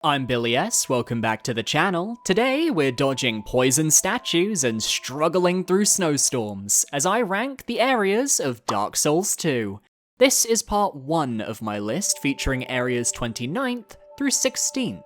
I'm Billy S, welcome back to the channel. Today we're dodging poison statues and struggling through snowstorms, as I rank the areas of Dark Souls 2. This is part 1 of my list featuring areas 29th through 16th.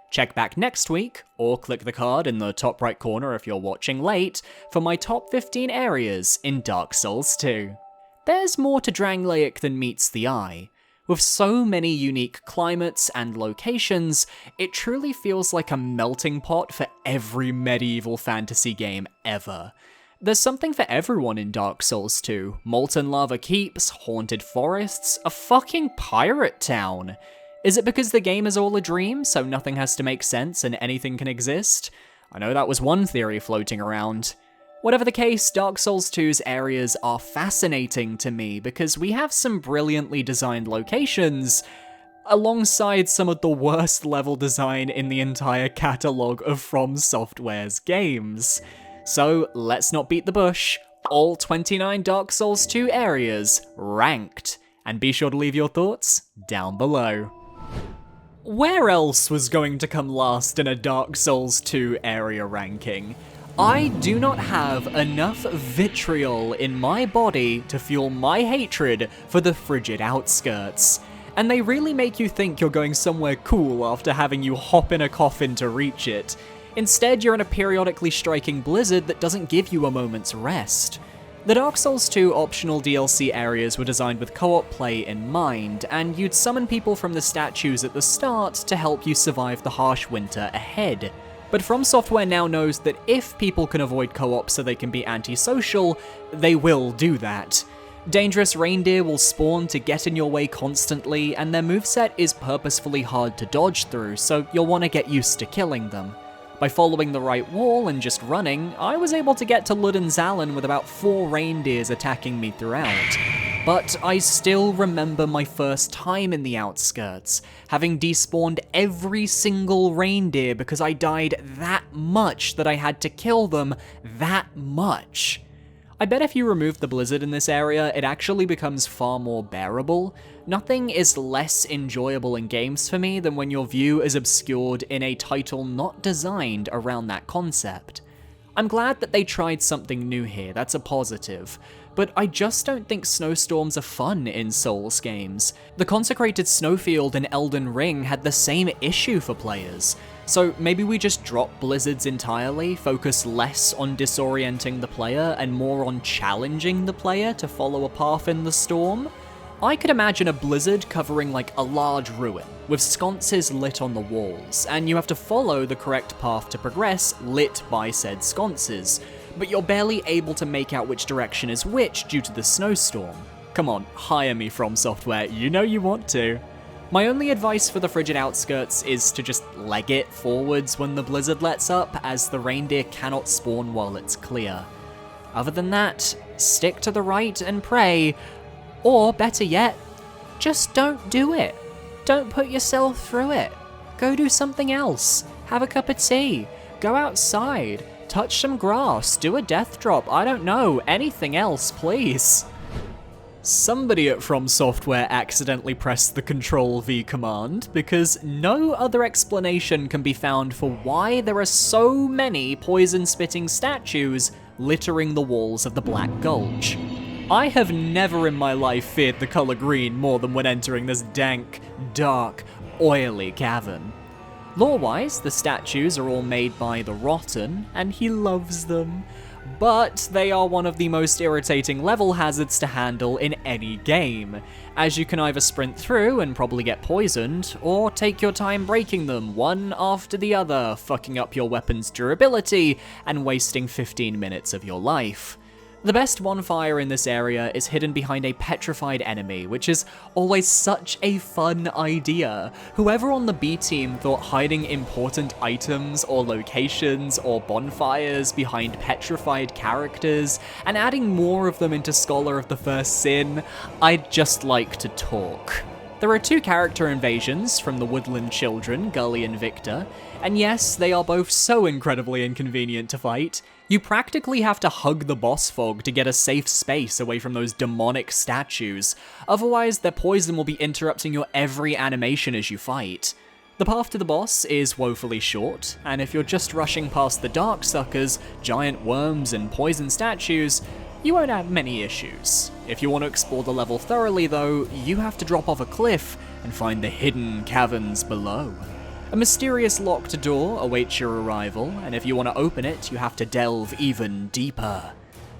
Check back next week, or click the card in the top right corner if you're watching late, for my top 15 areas in Dark Souls 2. There's more to Drangleic than meets the eye. With so many unique climates and locations, it truly feels like a melting pot for every medieval fantasy game ever. There's something for everyone in Dark Souls 2. Molten lava keeps, haunted forests, a fucking pirate town. Is it because the game is all a dream, so nothing has to make sense and anything can exist? I know that was one theory floating around. Whatever the case, Dark Souls 2's areas are fascinating to me because we have some brilliantly designed locations, alongside some of the worst level design in the entire catalogue of FromSoftware's games. So let's not beat the bush, all 29 Dark Souls 2 areas ranked, and be sure to leave your thoughts down below. Where else was going to come last in a Dark Souls 2 area ranking? I do not have enough vitriol in my body to fuel my hatred for the frigid outskirts. And they really make you think you're going somewhere cool after having you hop in a coffin to reach it. Instead, you're in a periodically striking blizzard that doesn't give you a moment's rest. The Dark Souls 2 optional DLC areas were designed with co-op play in mind, and you'd summon people from the statues at the start to help you survive the harsh winter ahead. But FromSoftware now knows that if people can avoid co-op so they can be antisocial, they will do that. Dangerous reindeer will spawn to get in your way constantly, and their moveset is purposefully hard to dodge through, so you'll want to get used to killing them. By following the right wall and just running, I was able to get to Luddenzalan with about 4 reindeers attacking me throughout. But I still remember my first time in the outskirts, having despawned every single reindeer because I died that much that I had to kill them that much. I bet if you remove the blizzard in this area, it actually becomes far more bearable. Nothing is less enjoyable in games for me than when your view is obscured in a title not designed around that concept. I'm glad that they tried something new here, that's a positive. But I just don't think snowstorms are fun in Souls games. The Consecrated Snowfield in Elden Ring had the same issue for players. So maybe we just drop blizzards entirely, focus less on disorienting the player and more on challenging the player to follow a path in the storm? I could imagine a blizzard covering like a large ruin, with sconces lit on the walls, and you have to follow the correct path to progress lit by said sconces, but you're barely able to make out which direction is which due to the snowstorm. Come on, hire me FromSoftware, you know you want to. My only advice for the frigid outskirts is to just leg it forwards when the blizzard lets up, as the reindeer cannot spawn while it's clear. Other than that, stick to the right and pray, or better yet, just don't do it. Don't put yourself through it. Go do something else. Have a cup of tea. Go outside. Touch some grass. Do a death drop. I don't know. Anything else, please. Somebody at FromSoftware accidentally pressed the Ctrl-V command, because no other explanation can be found for why there are so many poison-spitting statues littering the walls of the Black Gulch. I have never in my life feared the colour green more than when entering this dank, dark, oily cavern. Lore-wise, the statues are all made by the Rotten, and he loves them. But they are one of the most irritating level hazards to handle in any game, as you can either sprint through and probably get poisoned, or take your time breaking them one after the other, fucking up your weapon's durability and wasting 15 minutes of your life. The best bonfire in this area is hidden behind a petrified enemy, which is always such a fun idea. Whoever on the B team thought hiding important items or locations or bonfires behind petrified characters and adding more of them into Scholar of the First Sin, I'd just like to talk. There are 2 character invasions from the Woodland Children, Gully and Victor, and yes, they are both so incredibly inconvenient to fight. You practically have to hug the boss fog to get a safe space away from those demonic statues, otherwise their poison will be interrupting your every animation as you fight. The path to the boss is woefully short, and if you're just rushing past the dark suckers, giant worms, and poison statues, you won't have many issues. If you want to explore the level thoroughly though, you have to drop off a cliff and find the hidden caverns below. A mysterious locked door awaits your arrival, and if you want to open it, you have to delve even deeper.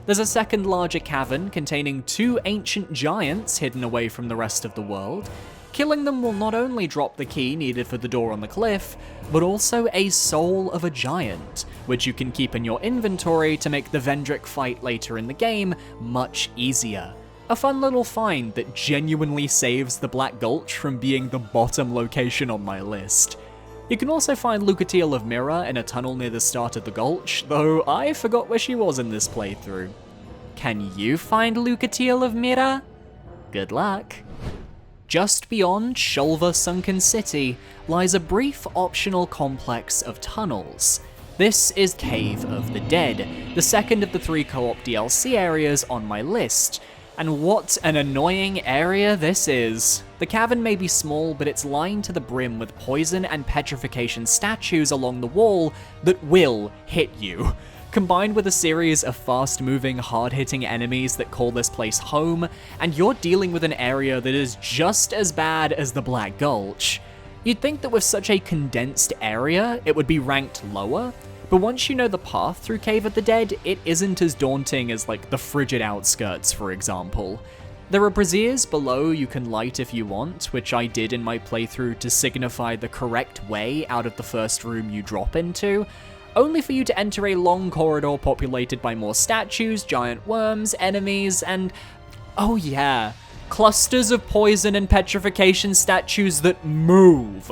There's a second larger cavern containing 2 ancient giants hidden away from the rest of the world. Killing them will not only drop the key needed for the door on the cliff, but also a soul of a giant, which you can keep in your inventory to make the Vendrick fight later in the game much easier. A fun little find that genuinely saves the Black Gulch from being the bottom location on my list. You can also find Lucatiel of Mira in a tunnel near the start of the Gulch, though I forgot where she was in this playthrough. Can you find Lucatiel of Mira? Good luck. Just beyond Shulva Sunken City lies a brief optional complex of tunnels. This is Cave of the Dead, the second of the 3 co-op DLC areas on my list. And what an annoying area this is. The cavern may be small, but it's lined to the brim with poison and petrification statues along the wall that will hit you. Combined with a series of fast-moving, hard-hitting enemies that call this place home, and you're dealing with an area that is just as bad as the Black Gulch. You'd think that with such a condensed area, it would be ranked lower, but once you know the path through Cave of the Dead, it isn't as daunting as like the frigid outskirts, for example. There are braziers below you can light if you want, which I did in my playthrough to signify the correct way out of the first room you drop into, only for you to enter a long corridor populated by more statues, giant worms, enemies, and oh yeah, clusters of poison and petrification statues that move.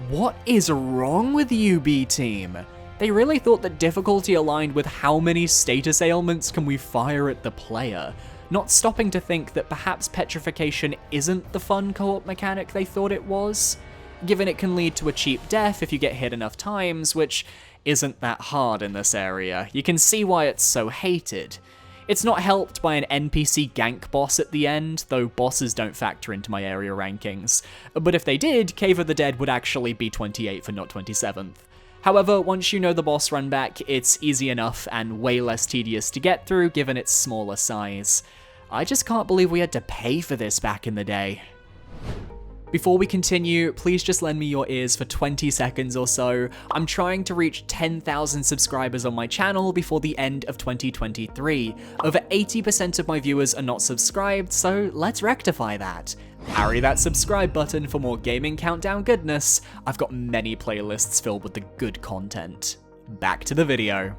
What is wrong with you, B-Team? They really thought that difficulty aligned with how many status ailments can we fire at the player, not stopping to think that perhaps petrification isn't the fun co-op mechanic they thought it was, given it can lead to a cheap death if you get hit enough times, which isn't that hard in this area. You can see why it's so hated. It's not helped by an NPC gank boss at the end, though bosses don't factor into my area rankings. But if they did, Cave of the Dead would actually be 28th and not 27th. However, once you know the boss run back, it's easy enough and way less tedious to get through given its smaller size. I just can't believe we had to pay for this back in the day. Before we continue, please just lend me your ears for 20 seconds or so. I'm trying to reach 10,000 subscribers on my channel before the end of 2023. Over 80% of my viewers are not subscribed, so let's rectify that. Harry that subscribe button for more gaming countdown goodness. I've got many playlists filled with the good content. Back to the video.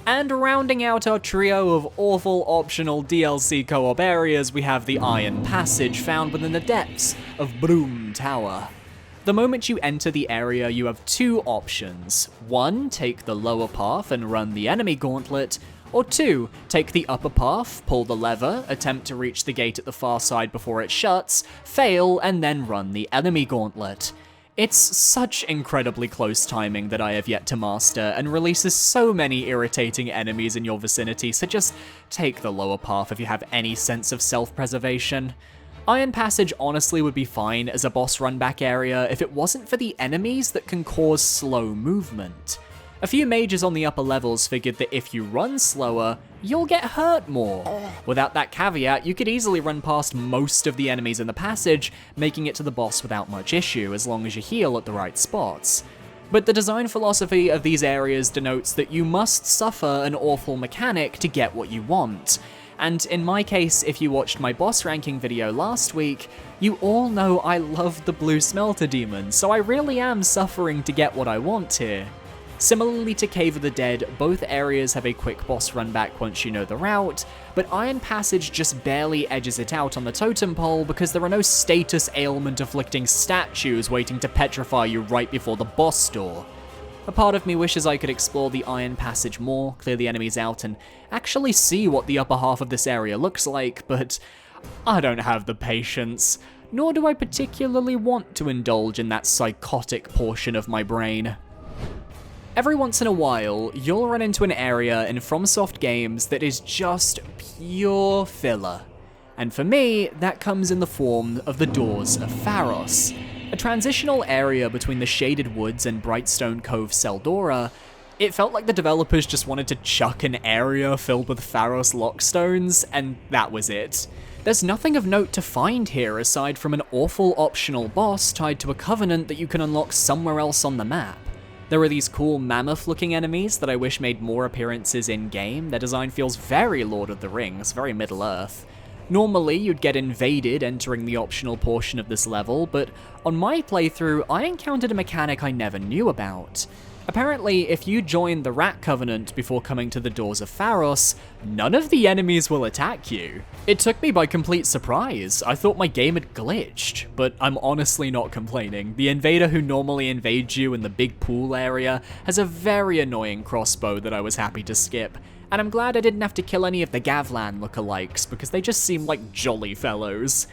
And rounding out our trio of awful optional DLC co-op areas, we have the Iron Passage found within the depths of Broom Tower. The moment you enter the area, you have 2 options. 1, take the lower path and run the enemy gauntlet, or 2, take the upper path, pull the lever, attempt to reach the gate at the far side before it shuts, fail, and then run the enemy gauntlet. It's such incredibly close timing that I have yet to master, and releases so many irritating enemies in your vicinity, so just take the lower path if you have any sense of self-preservation. Iron Passage honestly would be fine as a boss run-back area if it wasn't for the enemies that can cause slow movement. A few mages on the upper levels figured that if you run slower, you'll get hurt more. Without that caveat, you could easily run past most of the enemies in the passage, making it to the boss without much issue as long as you heal at the right spots. But the design philosophy of these areas denotes that you must suffer an awful mechanic to get what you want. And in my case, if you watched my boss ranking video last week, you all know I love the blue smelter demon, so I really am suffering to get what I want here. Similarly to Cave of the Dead, both areas have a quick boss run back once you know the route, but Iron Passage just barely edges it out on the totem pole because there are no status ailment afflicting statues waiting to petrify you right before the boss door. A part of me wishes I could explore the Iron Passage more, clear the enemies out, and actually see what the upper half of this area looks like, but I don't have the patience, nor do I particularly want to indulge in that psychotic portion of my brain. Every once in a while, you'll run into an area in FromSoft games that is just pure filler. And for me, that comes in the form of the Doors of Pharos. A transitional area between the Shaded Woods and Brightstone Cove Seldora, it felt like the developers just wanted to chuck an area filled with Pharos lockstones, and that was it. There's nothing of note to find here aside from an awful optional boss tied to a covenant that you can unlock somewhere else on the map. There are these cool mammoth-looking enemies that I wish made more appearances in-game. Their design feels very Lord of the Rings, very Middle-earth. Normally, you'd get invaded entering the optional portion of this level, but on my playthrough, I encountered a mechanic I never knew about. Apparently, if you join the Rat Covenant before coming to the Doors of Pharos, none of the enemies will attack you. It took me by complete surprise. I thought my game had glitched, but I'm honestly not complaining. The invader who normally invades you in the big pool area has a very annoying crossbow that I was happy to skip, and I'm glad I didn't have to kill any of the Gavlan lookalikes because they just seem like jolly fellows.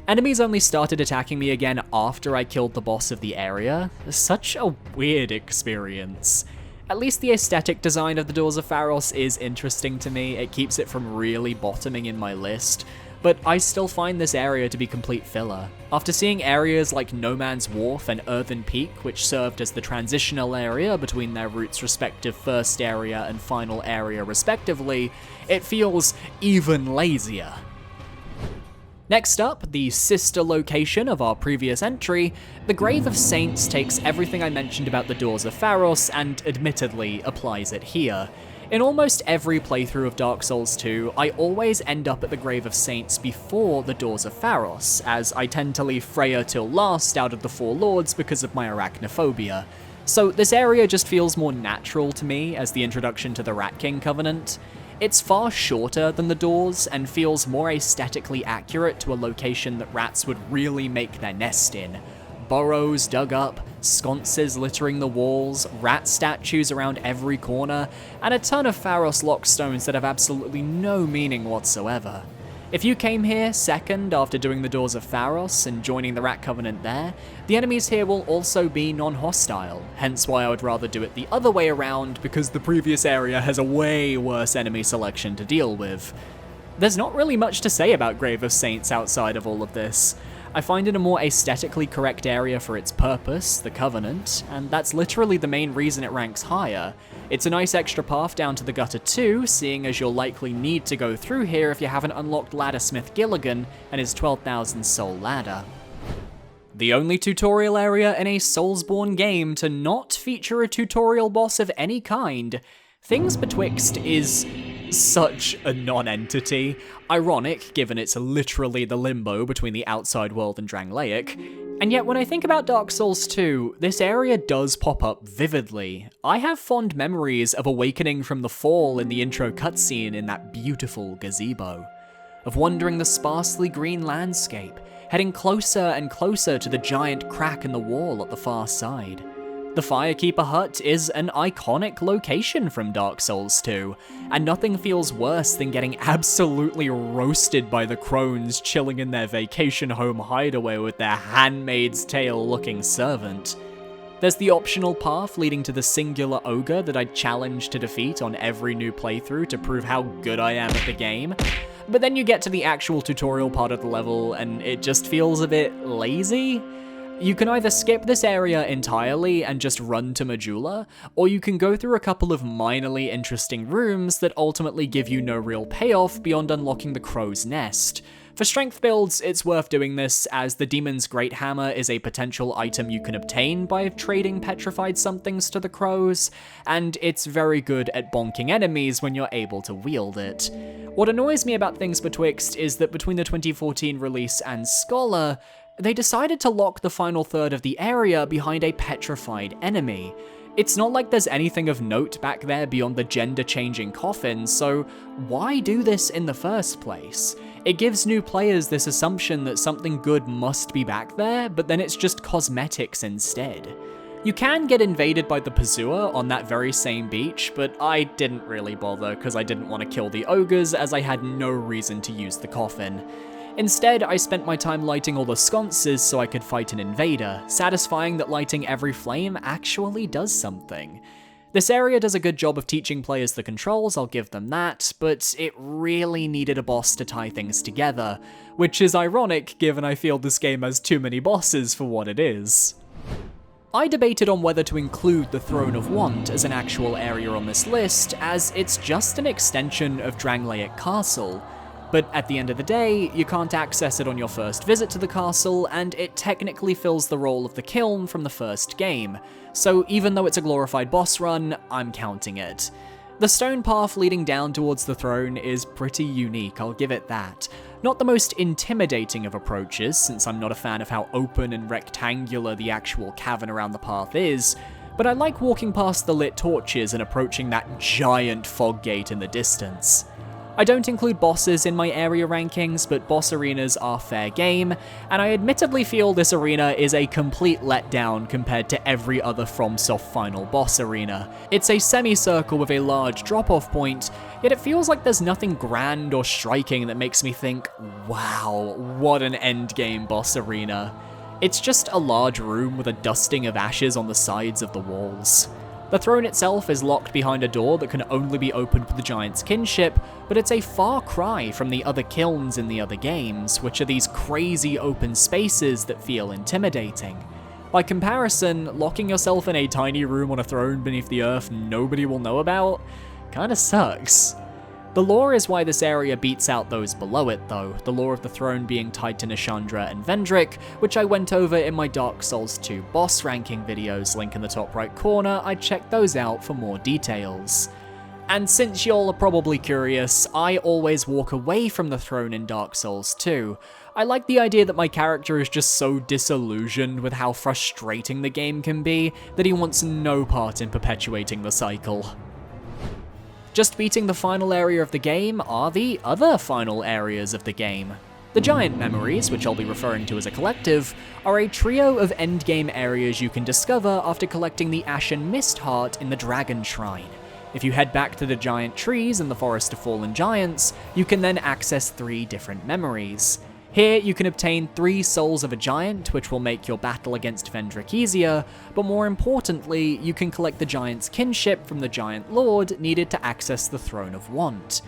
Enemies only started attacking me again after I killed the boss of the area. Such a weird experience. At least the aesthetic design of the Doors of Pharos is interesting to me. It keeps it from really bottoming in my list, but I still find this area to be complete filler. After seeing areas like No Man's Wharf and Earthen Peak, which served as the transitional area between their routes' respective first area and final area respectively, it feels even lazier. Next up, the sister location of our previous entry, the Grave of Saints takes everything I mentioned about the Doors of Pharos and admittedly applies it here. In almost every playthrough of Dark Souls 2, I always end up at the Grave of Saints before the Doors of Pharos, as I tend to leave Freya till last out of the four lords because of my arachnophobia. So this area just feels more natural to me as the introduction to the Rat King Covenant. It's far shorter than the doors and feels more aesthetically accurate to a location that rats would really make their nest in. Burrows dug up, sconces littering the walls, rat statues around every corner, and a ton of Pharos lockstones that have absolutely no meaning whatsoever. If you came here second after doing the Doors of Pharos and joining the Rat Covenant there, the enemies here will also be non-hostile, hence why I would rather do it the other way around because the previous area has a way worse enemy selection to deal with. There's not really much to say about Grave of Saints outside of all of this. I find it a more aesthetically correct area for its purpose, the Covenant, and that's literally the main reason it ranks higher. It's a nice extra path down to the gutter too, seeing as you'll likely need to go through here if you haven't unlocked Laddersmith Gilligan and his 12,000 soul ladder. The only tutorial area in a Soulsborne game to not feature a tutorial boss of any kind, Things Betwixt is such a non-entity. Ironic, given it's literally the limbo between the outside world and Drangleic. And yet when I think about Dark Souls 2, this area does pop up vividly. I have fond memories of awakening from the fall in the intro cutscene in that beautiful gazebo, of wandering the sparsely green landscape, heading closer and closer to the giant crack in the wall at the far side. The Firekeeper Hut is an iconic location from Dark Souls 2, and nothing feels worse than getting absolutely roasted by the crones chilling in their vacation home hideaway with their Handmaid's Tale looking servant. There's the optional path leading to the singular ogre that I'd challenge to defeat on every new playthrough to prove how good I am at the game, but then you get to the actual tutorial part of the level and it just feels a bit lazy. You can either skip this area entirely and just run to Majula, or you can go through a couple of minorly interesting rooms that ultimately give you no real payoff beyond unlocking the Crow's Nest. For strength builds, it's worth doing this, as the Demon's Great Hammer is a potential item you can obtain by trading petrified somethings to the crows, and it's very good at bonking enemies when you're able to wield it. What annoys me about Things Betwixt is that between the 2014 release and Scholar, they decided to lock the final third of the area behind a petrified enemy. It's not like there's anything of note back there beyond the gender-changing coffin, so why do this in the first place? It gives new players this assumption that something good must be back there, but then it's just cosmetics instead. You can get invaded by the Pazua on that very same beach, but I didn't really bother because I didn't want to kill the ogres as I had no reason to use the coffin. Instead, I spent my time lighting all the sconces so I could fight an invader, satisfying that lighting every flame actually does something. This area does a good job of teaching players the controls, I'll give them that, but it really needed a boss to tie things together, which is ironic given I feel this game has too many bosses for what it is. I debated on whether to include the Throne of Want as an actual area on this list, as it's just an extension of Drangleic Castle. But at the end of the day, you can't access it on your first visit to the castle, and it technically fills the role of the kiln from the first game, so even though it's a glorified boss run, I'm counting it. The stone path leading down towards the throne is pretty unique, I'll give it that. Not the most intimidating of approaches, since I'm not a fan of how open and rectangular the actual cavern around the path is, but I like walking past the lit torches and approaching that giant fog gate in the distance. I don't include bosses in my area rankings, but boss arenas are fair game, and I admittedly feel this arena is a complete letdown compared to every other FromSoft final boss arena. It's a semicircle with a large drop-off point, yet it feels like there's nothing grand or striking that makes me think, wow, what an endgame boss arena. It's just a large room with a dusting of ashes on the sides of the walls. The throne itself is locked behind a door that can only be opened with the giant's kinship, but it's a far cry from the other kilns in the other games, which are these crazy open spaces that feel intimidating. By comparison, locking yourself in a tiny room on a throne beneath the earth nobody will know about kinda sucks. The lore is why this area beats out those below it though, the lore of the throne being tied to Nishandra and Vendrick, which I went over in my Dark Souls 2 boss ranking videos, link in the top right corner, I'd check those out for more details. And since y'all are probably curious, I always walk away from the throne in Dark Souls 2. I like the idea that my character is just so disillusioned with how frustrating the game can be, that he wants no part in perpetuating the cycle. Just beating the final area of the game are the other final areas of the game. The Giant Memories, which I'll be referring to as a collective, are a trio of endgame areas you can discover after collecting the Ashen Mist Heart in the Dragon Shrine. If you head back to the giant trees in the Forest of Fallen Giants, you can then access 3 different memories. Here, you can obtain 3 Souls of a Giant, which will make your battle against Vendrick easier, but more importantly, you can collect the Giant's kinship from the Giant Lord needed to access the Throne of Want.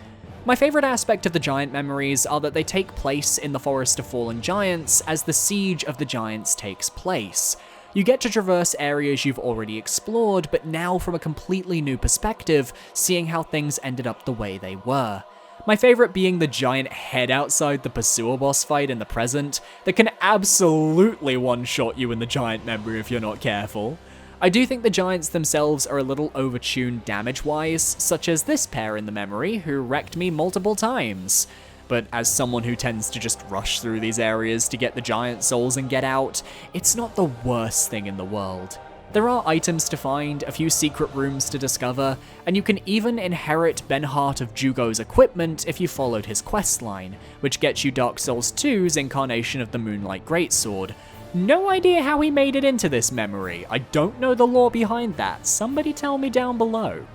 My favourite aspect of the Giant Memories are that they take place in the Forest of Fallen Giants as the Siege of the Giants takes place. You get to traverse areas you've already explored, but now from a completely new perspective, seeing how things ended up the way they were. My favourite being the giant head outside the Pursuer boss fight in the present that can absolutely one-shot you in the Giant Memory if you're not careful. I do think the giants themselves are a little overtuned damage-wise, such as this pair in the memory who wrecked me multiple times. But as someone who tends to just rush through these areas to get the giant souls and get out, it's not the worst thing in the world. There are items to find, a few secret rooms to discover, and you can even inherit Benhart of Jugo's equipment if you followed his questline, which gets you Dark Souls 2's incarnation of the Moonlight Greatsword. No idea how he made it into this memory, I don't know the lore behind that, somebody tell me down below.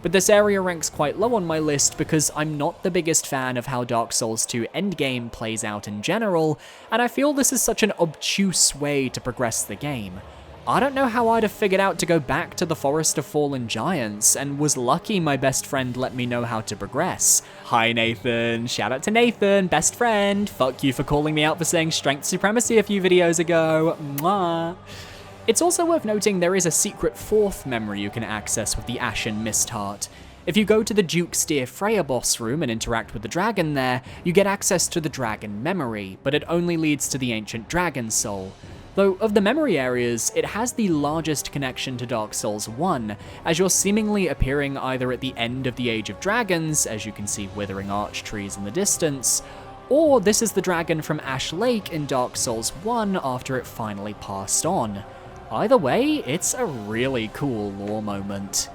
But this area ranks quite low on my list because I'm not the biggest fan of how Dark Souls 2 endgame plays out in general, and I feel this is such an obtuse way to progress the game. I don't know how I'd have figured out to go back to the Forest of Fallen Giants, and was lucky my best friend let me know how to progress. Hi Nathan, shout out to Nathan, best friend, fuck you for calling me out for saying strength supremacy a few videos ago, mwah. It's also worth noting there is a secret 4th memory you can access with the Ashen Mist Heart. If you go to the Duke's Dear Freya boss room and interact with the dragon there, you get access to the Dragon Memory, but it only leads to the Ancient Dragon Soul. Though of the memory areas, it has the largest connection to Dark Souls 1, as you're seemingly appearing either at the end of the Age of Dragons, as you can see withering arch trees in the distance, or this is the dragon from Ash Lake in Dark Souls 1 after it finally passed on. Either way, it's a really cool lore moment.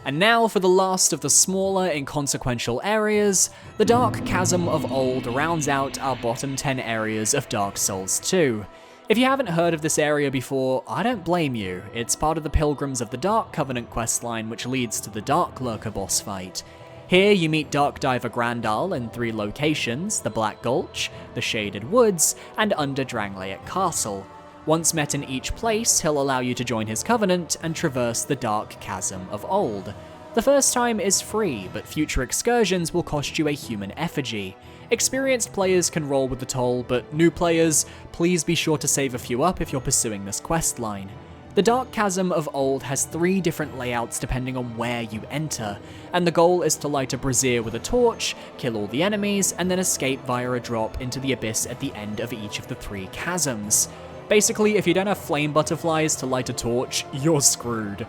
And now for the last of the smaller, inconsequential areas, the Dark Chasm of Old rounds out our bottom 10 areas of Dark Souls 2. If you haven't heard of this area before, I don't blame you. It's part of the Pilgrims of the Dark Covenant questline which leads to the Dark Lurker boss fight. Here you meet Dark Diver Grandal in 3 locations, the Black Gulch, the Shaded Woods, and under Drangleic Castle. Once met in each place, he'll allow you to join his covenant and traverse the dark chasm of old. The first time is free, but future excursions will cost you a human effigy. Experienced players can roll with the toll, but new players, please be sure to save a few up if you're pursuing this quest line. The Dark Chasm of Old has 3 different layouts depending on where you enter, and the goal is to light a brazier with a torch, kill all the enemies, and then escape via a drop into the abyss at the end of each of the 3 chasms. Basically, if you don't have flame butterflies to light a torch, you're screwed.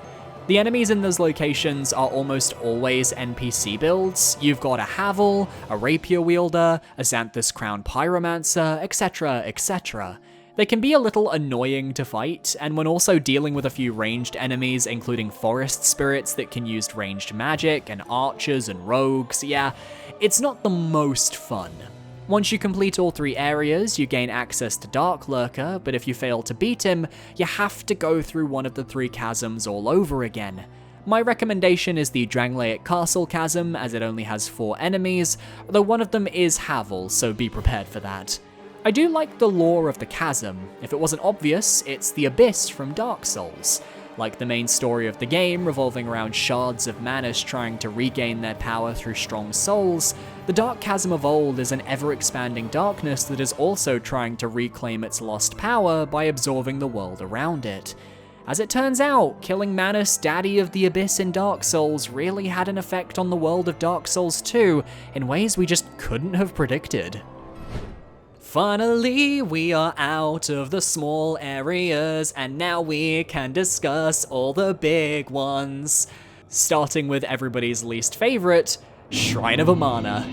The enemies in those locations are almost always NPC builds. You've got a Havel, a Rapier Wielder, a Xanthus Crown Pyromancer, etc, etc. They can be a little annoying to fight, and when also dealing with a few ranged enemies, including forest spirits that can use ranged magic, and archers and rogues, yeah, it's not the most fun. Once you complete all 3 areas, you gain access to Dark Lurker, but if you fail to beat him, you have to go through one of the 3 chasms all over again. My recommendation is the Dranglaic Castle chasm, as it only has 4 enemies, though one of them is Havel, so be prepared for that. I do like the lore of the chasm. If it wasn't obvious, it's the Abyss from Dark Souls. Like the main story of the game, revolving around shards of Manus trying to regain their power through strong souls, the Dark Chasm of Old is an ever-expanding darkness that is also trying to reclaim its lost power by absorbing the world around it. As it turns out, killing Manus, Daddy of the Abyss in Dark Souls, really had an effect on the world of Dark Souls 2 in ways we just couldn't have predicted. Finally, we are out of the small areas, and now we can discuss all the big ones. Starting with everybody's least favourite, Shrine of Amana.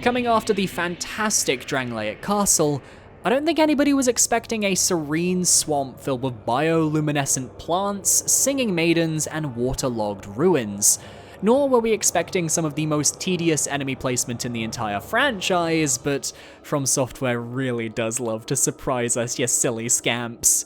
Coming after the fantastic Dranglaic Castle, I don't think anybody was expecting a serene swamp filled with bioluminescent plants, singing maidens, and waterlogged ruins. Nor were we expecting some of the most tedious enemy placement in the entire franchise, but FromSoft really does love to surprise us, you silly scamps.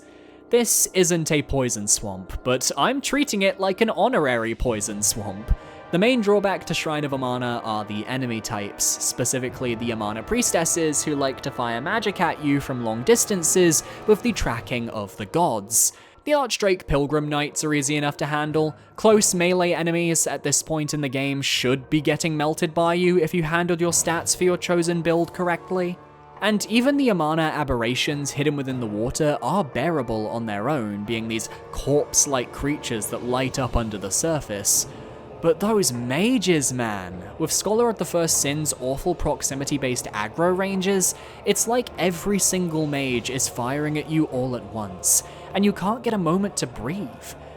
This isn't a poison swamp, but I'm treating it like an honorary poison swamp. The main drawback to Shrine of Amana are the enemy types, specifically the Amana priestesses who like to fire magic at you from long distances with the tracking of the gods. The Archdrake Pilgrim Knights are easy enough to handle. Close melee enemies at this point in the game should be getting melted by you if you handled your stats for your chosen build correctly. And even the Amana aberrations hidden within the water are bearable on their own, being these corpse-like creatures that light up under the surface. But those mages, man! With Scholar of the First Sin's awful proximity-based aggro ranges, it's like every single mage is firing at you all at once, and you can't get a moment to breathe.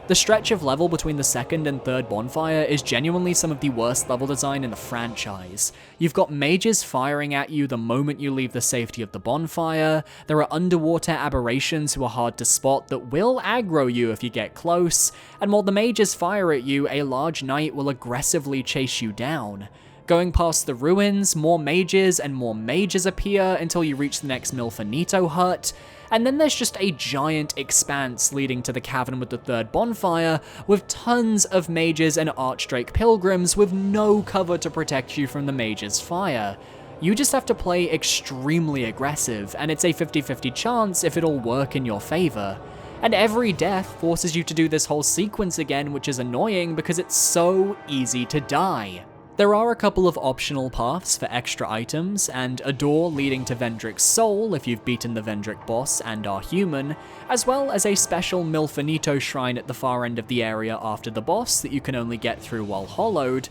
The stretch of level between the second and third bonfire is genuinely some of the worst level design in the franchise. You've got mages firing at you the moment you leave the safety of the bonfire, there are underwater aberrations who are hard to spot that will aggro you if you get close, and while the mages fire at you, a large knight will aggressively chase you down. Going past the ruins, more mages and more mages appear until you reach the next Milfanito hut, and then there's just a giant expanse leading to the cavern with the third bonfire, with tons of mages and Archdrake pilgrims with no cover to protect you from the mages' fire. You just have to play extremely aggressive, and it's a 50-50 chance if it'll work in your favor. And every death forces you to do this whole sequence again, which is annoying because it's so easy to die. There are a couple of optional paths for extra items, and a door leading to Vendrick's soul if you've beaten the Vendrick boss and are human, as well as a special Milfanito shrine at the far end of the area after the boss that you can only get through while hollowed,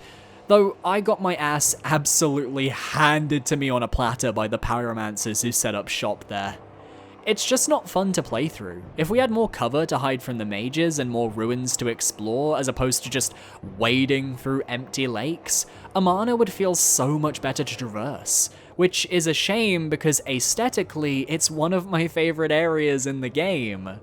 though I got my ass absolutely handed to me on a platter by the pyromancers who set up shop there. It's just not fun to play through. If we had more cover to hide from the mages and more ruins to explore as opposed to just wading through empty lakes, Amana would feel so much better to traverse, which is a shame because aesthetically it's one of my favorite areas in the game.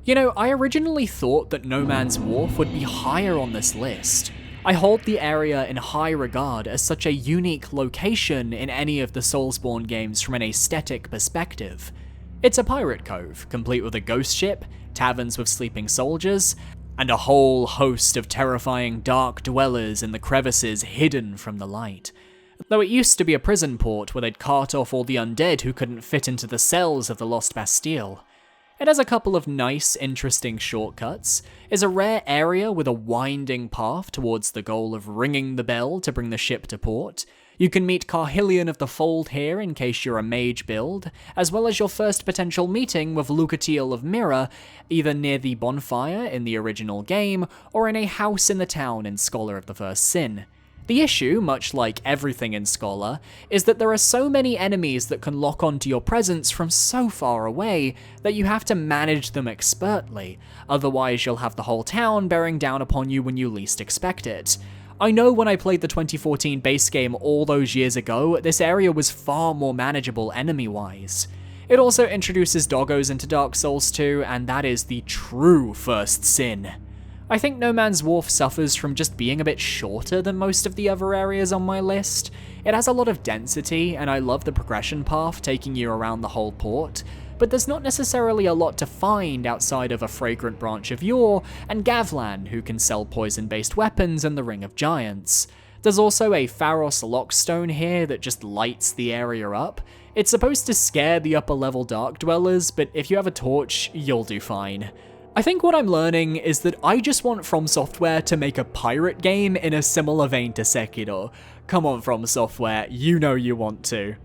You know, I originally thought that No Man's Wharf would be higher on this list. I hold the area in high regard as such a unique location in any of the Soulsborne games from an aesthetic perspective. It's a pirate cove, complete with a ghost ship, taverns with sleeping soldiers, and a whole host of terrifying dark dwellers in the crevices hidden from the light. Though it used to be a prison port where they'd cart off all the undead who couldn't fit into the cells of the Lost Bastille. It has a couple of nice, interesting shortcuts, is a rare area with a winding path towards the goal of ringing the bell to bring the ship to port. You can meet Carhillion of the Fold here in case you're a mage build, as well as your first potential meeting with Lucatiel of Mirror, either near the bonfire in the original game, or in a house in the town in Scholar of the First Sin. The issue, much like everything in Scholar, is that there are so many enemies that can lock onto your presence from so far away that you have to manage them expertly, otherwise you'll have the whole town bearing down upon you when you least expect it. I know when I played the 2014 base game all those years ago, this area was far more manageable enemy-wise. It also introduces doggos into Dark Souls 2, and that is the true first sin. I think No Man's Wharf suffers from just being a bit shorter than most of the other areas on my list. It has a lot of density, and I love the progression path taking you around the whole port, but there's not necessarily a lot to find outside of a fragrant branch of yore and Gavlan, who can sell poison-based weapons in the Ring of Giants. There's also a Pharos Lockstone here that just lights the area up. It's supposed to scare the upper level Dark Dwellers, but if you have a torch, you'll do fine. I think what I'm learning is that I just want From Software to make a pirate game in a similar vein to Sekiro. Come on, From Software, you know you want to.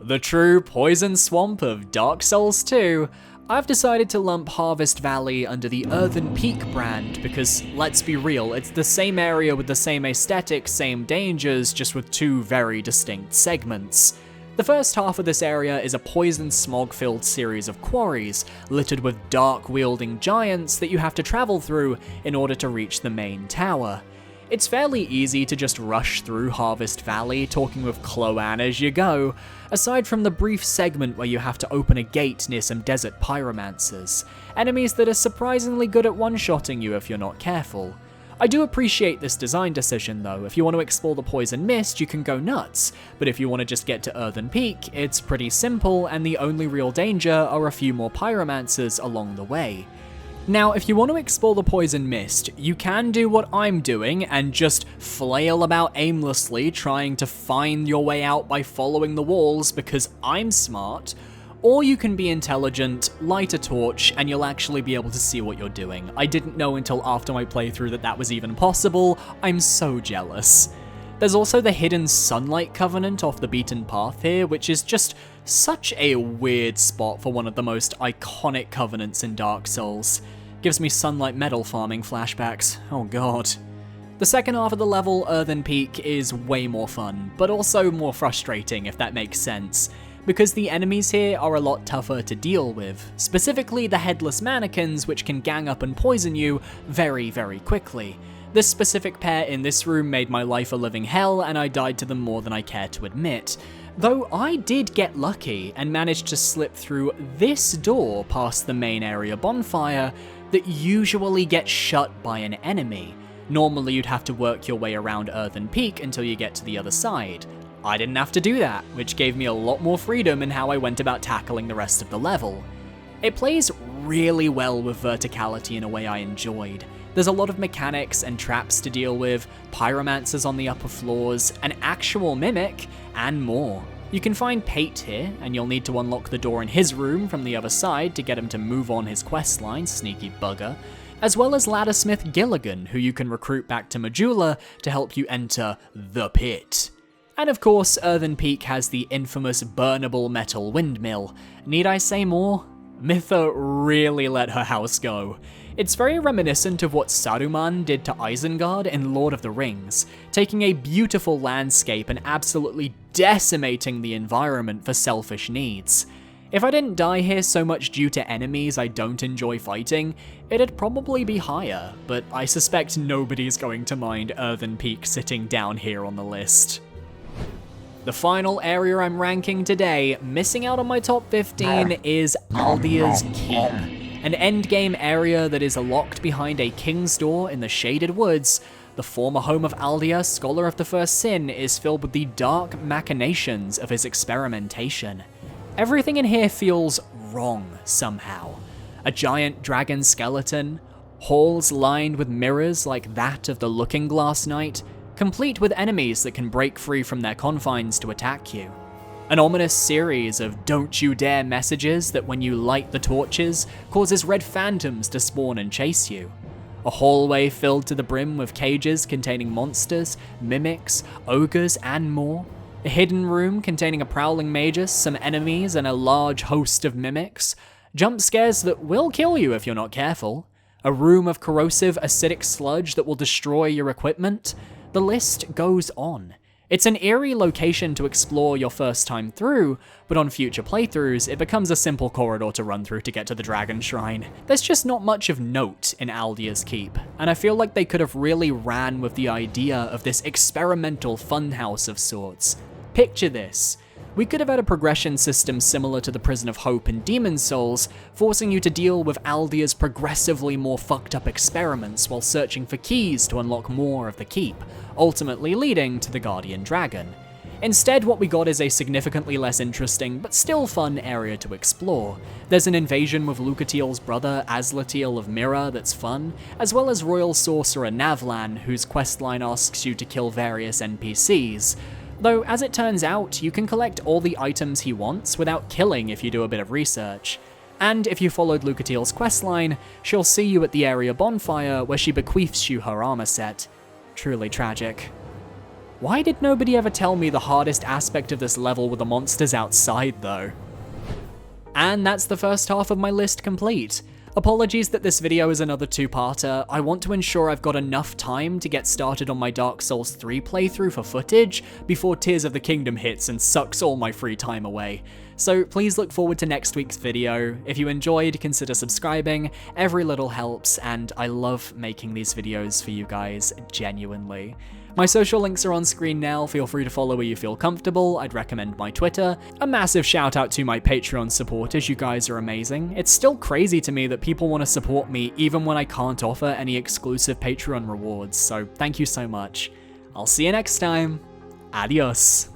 The true poison swamp of Dark Souls 2. I've decided to lump Harvest Valley under the Earthen Peak brand because, let's be real, it's the same area with the same aesthetic, same dangers, just with two very distinct segments. The first half of this area is a poison smog-filled series of quarries, littered with dark-wielding giants that you have to travel through in order to reach the main tower. It's fairly easy to just rush through Harvest Valley, talking with Cloanne as you go, aside from the brief segment where you have to open a gate near some desert pyromancers, enemies that are surprisingly good at one-shotting you if you're not careful. I do appreciate this design decision though. If you want to explore the Poison Mist, you can go nuts, but if you want to just get to Earthen Peak, it's pretty simple, and the only real danger are a few more pyromancers along the way. Now, if you want to explore the Poison Mist, you can do what I'm doing and just flail about aimlessly trying to find your way out by following the walls because I'm smart, or you can be intelligent, light a torch, and you'll actually be able to see what you're doing. I didn't know until after my playthrough that that was even possible. I'm so jealous. There's also the hidden Sunlight Covenant off the beaten path here, which is just such a weird spot for one of the most iconic covenants in Dark Souls. Gives me Sunlight Metal farming flashbacks. Oh god. The second half of the level, Earthen Peak, is way more fun, but also more frustrating if that makes sense, because the enemies here are a lot tougher to deal with, specifically the headless mannequins which can gang up and poison you very, very quickly. This specific pair in this room made my life a living hell, and I died to them more than I care to admit. Though I did get lucky and managed to slip through this door past the main area bonfire that usually gets shut by an enemy. Normally you'd have to work your way around Earthen Peak until you get to the other side. I didn't have to do that, which gave me a lot more freedom in how I went about tackling the rest of the level. It plays really well with verticality in a way I enjoyed. There's a lot of mechanics and traps to deal with, pyromancers on the upper floors, an actual mimic, and more. You can find Pate here, and you'll need to unlock the door in his room from the other side to get him to move on his questline, sneaky bugger, as well as laddersmith Gilligan, who you can recruit back to Majula to help you enter the pit. And of course, Earthen Peak has the infamous burnable metal windmill. Need I say more? Mitha really let her house go. It's very reminiscent of what Saruman did to Isengard in Lord of the Rings, taking a beautiful landscape and absolutely decimating the environment for selfish needs. If I didn't die here so much due to enemies I don't enjoy fighting, it'd probably be higher, but I suspect nobody's going to mind Earthen Peak sitting down here on the list. The final area I'm ranking today, missing out on my top 15, is Aldia's Keep, an endgame area that is locked behind a king's door in the Shaded Woods. The former home of Aldia, Scholar of the First Sin, is filled with the dark machinations of his experimentation. Everything in here feels wrong somehow. A giant dragon skeleton, halls lined with mirrors like that of the Looking Glass Knight, complete with enemies that can break free from their confines to attack you. An ominous series of "don't you dare" messages that when you light the torches causes red phantoms to spawn and chase you. A hallway filled to the brim with cages containing monsters, mimics, ogres, and more. A hidden room containing a prowling magus, some enemies, and a large host of mimics. Jump scares that will kill you if you're not careful. A room of corrosive acidic sludge that will destroy your equipment. The list goes on. It's an eerie location to explore your first time through, but on future playthroughs, it becomes a simple corridor to run through to get to the Dragon Shrine. There's just not much of note in Aldia's Keep, and I feel like they could have really ran with the idea of this experimental funhouse of sorts. Picture this. We could have had a progression system similar to the Prison of Hope in Demon's Souls, forcing you to deal with Aldia's progressively more fucked up experiments while searching for keys to unlock more of the keep, ultimately leading to the Guardian Dragon. Instead, what we got is a significantly less interesting, but still fun area to explore. There's an invasion with Lucatiel's brother, Aslatiel of Mira, that's fun, as well as Royal Sorcerer Navlan, whose questline asks you to kill various NPCs. Though, as it turns out, you can collect all the items he wants without killing if you do a bit of research. And if you followed Lucatiel's questline, she'll see you at the area bonfire where she bequeaths you her armor set. Truly tragic. Why did nobody ever tell me the hardest aspect of this level were the monsters outside, though? And that's the first half of my list complete. Apologies that this video is another two-parter. I want to ensure I've got enough time to get started on my Dark Souls 3 playthrough for footage before Tears of the Kingdom hits and sucks all my free time away. So please look forward to next week's video. If you enjoyed, consider subscribing. Every little helps, and I love making these videos for you guys, genuinely. My social links are on screen now, feel free to follow where you feel comfortable. I'd recommend my Twitter. A massive shout out to my Patreon supporters, you guys are amazing. It's still crazy to me that people want to support me even when I can't offer any exclusive Patreon rewards, so thank you so much. I'll see you next time. Adios.